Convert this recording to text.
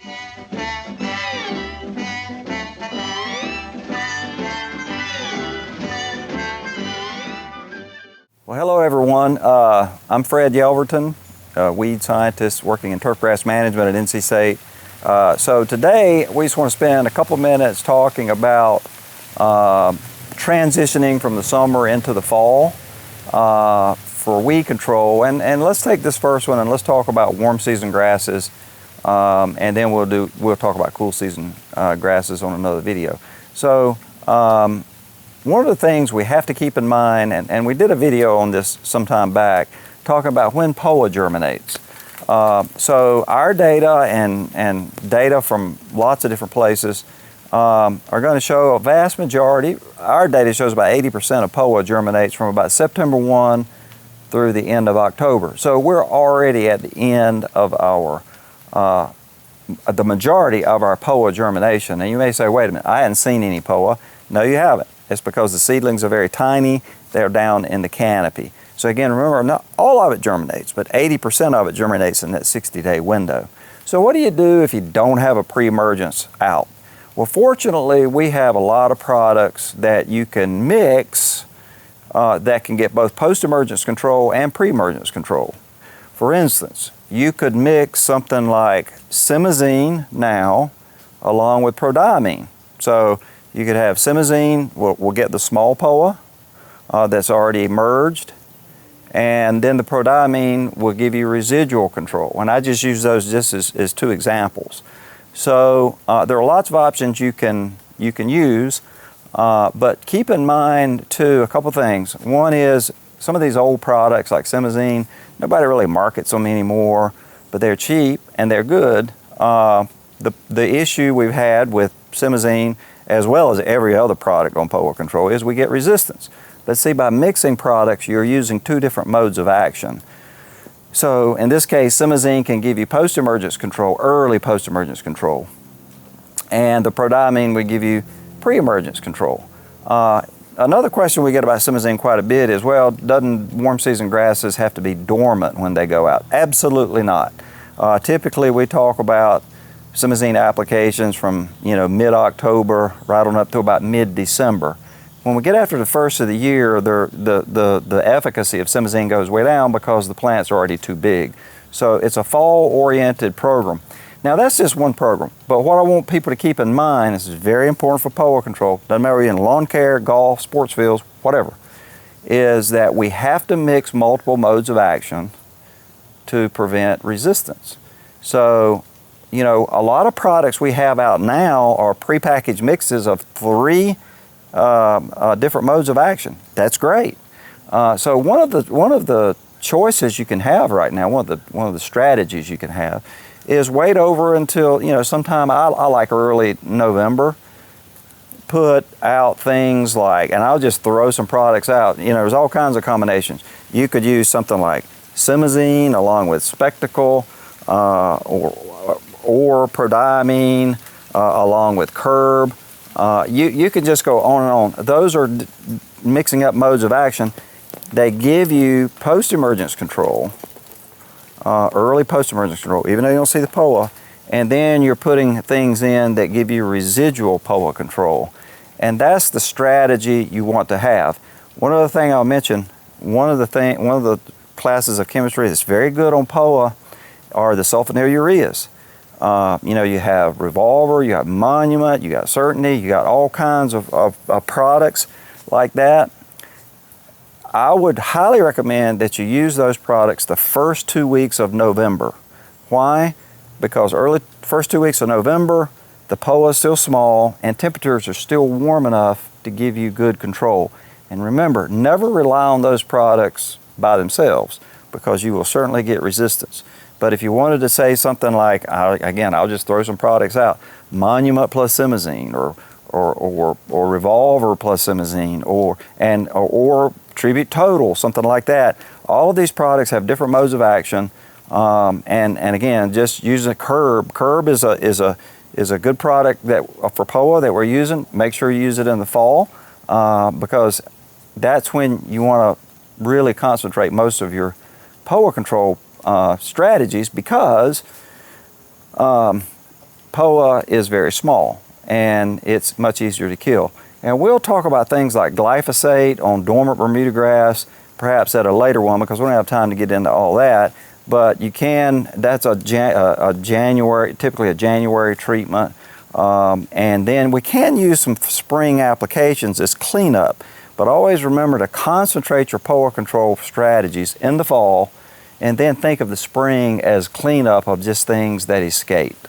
Well, hello everyone. I'm Fred Yelverton, weed scientist working in turfgrass management at NC State. So today we just want to spend a couple minutes talking about transitioning from the summer into the fall for weed control. And let's take this first one and let's talk about warm season grasses, and then we'll talk about cool season grasses on another video. So one of the things we have to keep in mind, and we did a video on this some time back, talking about when POA germinates. So our data and data from lots of different places are going to show a vast majority. Our data shows about 80% of POA germinates from about September 1 through the end of October. So we're already at the end of our, the majority of our POA germination. And you may say, wait a minute, I hadn't seen any POA. No, you haven't. It's because the seedlings are very tiny. They're down in the canopy. So again, remember, not all of it germinates, but 80% of it germinates in that 60-day window. So what do you do if you don't have a pre-emergence out? Well, fortunately, we have a lot of products that you can mix that can get both post-emergence control and pre-emergence control. For instance, you could mix something like Simazine now along with prodiamine. So you could have Simazine, we'll get the small POA that's already emerged, and then the prodiamine will give you residual control. And I just use those just as two examples. So there are lots of options you can use, but keep in mind too a couple things. One is some of these old products like Simazine, nobody really markets them anymore, but they're cheap and they're good. The issue we've had with Simazine, as well as every other product on POA control, is we get resistance. But see, by mixing products, you're using two different modes of action. So in this case, Simazine can give you post-emergence control, early post-emergence control. And the prodiamine would give you pre-emergence control. Another question we get about Simazine quite a bit is, well, doesn't warm season grasses have to be dormant when they go out? Absolutely not. Typically we talk about Simazine applications from mid-October right on up to about mid-December. When we get after the first of the year, the efficacy of Simazine goes way down because the plants are already too big. So it's a fall-oriented program. Now that's just one program, but what I want people to keep in mind, this is very important for POA control, doesn't matter if you're in lawn care, golf, sports fields, whatever, is that we have to mix multiple modes of action to prevent resistance. So a lot of products we have out now are prepackaged mixes of 3 different modes of action. That's great. So one of the choices you can have right now, one of the strategies you can have, is wait over until sometime I like early November. Put out things like, and I'll just throw some products out. There's all kinds of combinations. You could use something like Simazine along with Spectacle, or prodiamine along with Curb. You can just go on and on. Those are mixing up modes of action. They give you post-emergence control, early post-emergence control, even though you don't see the POA, and then you're putting things in that give you residual POA control. And that's the strategy you want to have. One other thing I'll mention, one of the classes of chemistry that's very good on POA are the sulfonylureas. You have Revolver, you have Monument, you got Certainty, you got all kinds of products like that. I would highly recommend that you use those products the first 2 weeks of November. Why? Because first 2 weeks of November, the POA is still small and temperatures are still warm enough to give you good control. And remember, never rely on those products by themselves because you will certainly get resistance. But if you wanted to say something like, again, I'll just throw some products out, Monument plus Simazine, or Revolver plus Simazine, or Tribute Total, something like that. All of these products have different modes of action, and again, just use a Curb. Curb is a good product for POA that we're using. Make sure you use it in the fall because that's when you want to really concentrate most of your POA control strategies, because POA is very small and it's much easier to kill. And we'll talk about things like glyphosate on dormant Bermuda grass, perhaps at a later one, because we don't have time to get into all that. But you can, that's typically a January treatment. And then we can use some spring applications as cleanup. But always remember to concentrate your POA control strategies in the fall, and then think of the spring as cleanup of just things that escaped.